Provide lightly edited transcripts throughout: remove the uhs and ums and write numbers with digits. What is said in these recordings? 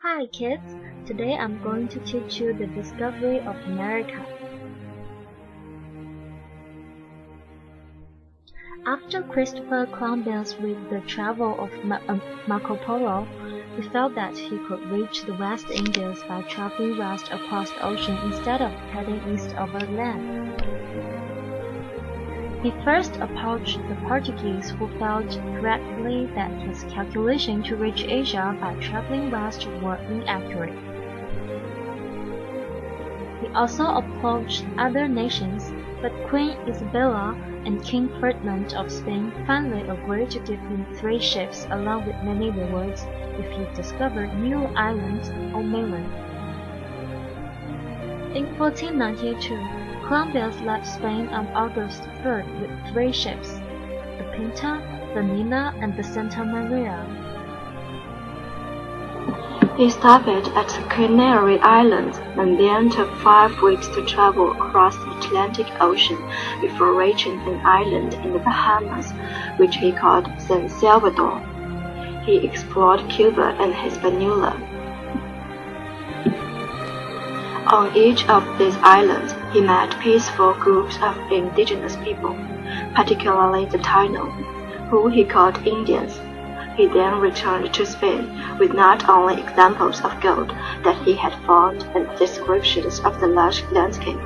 Hi kids, today I'm going to teach you the discovery of America. After Christopher Columbus read the travel of Marco Polo, he felt that he could reach the West Indies by traveling west across the ocean instead of heading east over land. He first approached the Portuguese, who felt correctly that his calculation to reach Asia by traveling west were inaccurate. He also approached other nations, but Queen Isabella and King Ferdinand of Spain finally agreed to give him 3 ships along with many rewards if he discovered new islands on mainland. In 1492, Columbus left Spain on August 3rd with 3 ships, the Pinta, the Nina, and the Santa Maria. He stopped at the Canary Islands and then took 5 weeks to travel across the Atlantic Ocean before reaching an island in the Bahamas, which he called San Salvador. He explored Cuba and Hispaniola. On each of these islands, he met peaceful groups of indigenous people, particularly the Taino, who he called Indians. He then returned to Spain with not only examples of gold that he had found and descriptions of the lush landscape,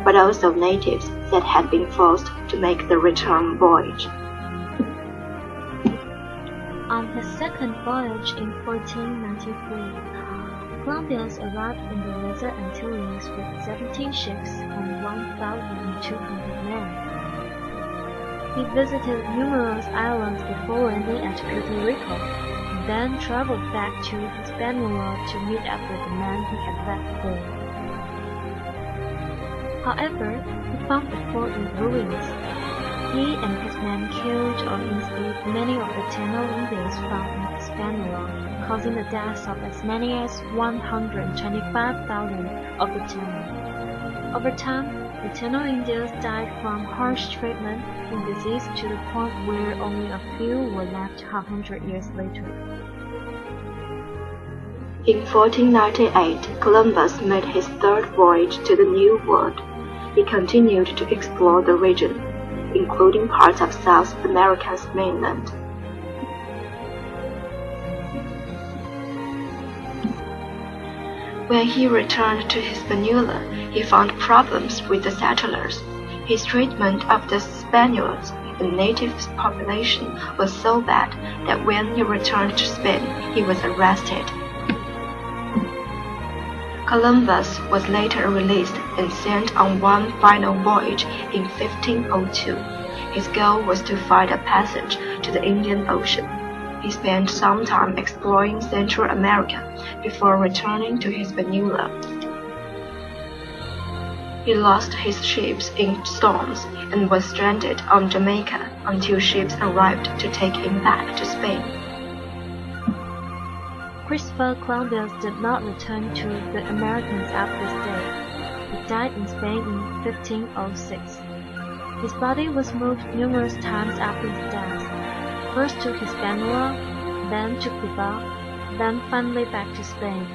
but also natives that had been forced to make the return voyage. On his second voyage in 1493, Columbus arrived in the Lesser Antilles with 17 ships and 1,200 men. He visited numerous islands before landing at Puerto Rico, and then traveled back to Hispaniola to meet up with the men he had left there. However, he found the fort in ruins. He and his men killed or enslaved many of the Taino Indians found in Hispaniola, causing the deaths of as many as 125,000 of the Taino. Over time, the Taino Indians died from harsh treatment and disease to the point where only a few were left 100 years later. In 1498, Columbus made his 3rd voyage to the New World. He continued to explore the region, including parts of South America's mainland. When he returned to Hispaniola, he found problems with the settlers. His treatment of the Spaniards, the native population, was so bad that when he returned to Spain, he was arrested. Columbus was later released and sent on one final voyage in 1502. His goal was to find a passage to the Indian Ocean. He spent some time exploring Central America before returning to Hispaniola. He lost his ships in storms and was stranded on Jamaica until ships arrived to take him back to Spain. Christopher Columbus did not return to the Americas after this day. He died in Spain in 1506. His body was moved numerous times after his death, first to Hispaniola, then to Cuba, then finally back to Spain.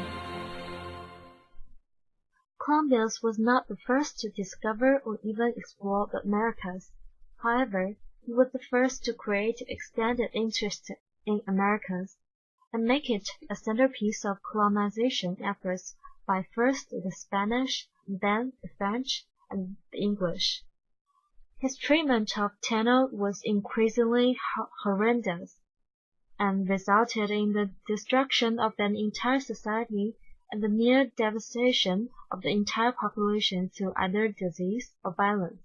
Columbus was not the first to discover or even explore the Americas. However, he was the first to create extended interest in Americas and make it a centerpiece of colonization efforts by first the Spanish, then the French, and the English. His treatment of Taino was increasingly horrendous, and resulted in the destruction of an entire society and the near devastation of the entire population through either disease or violence.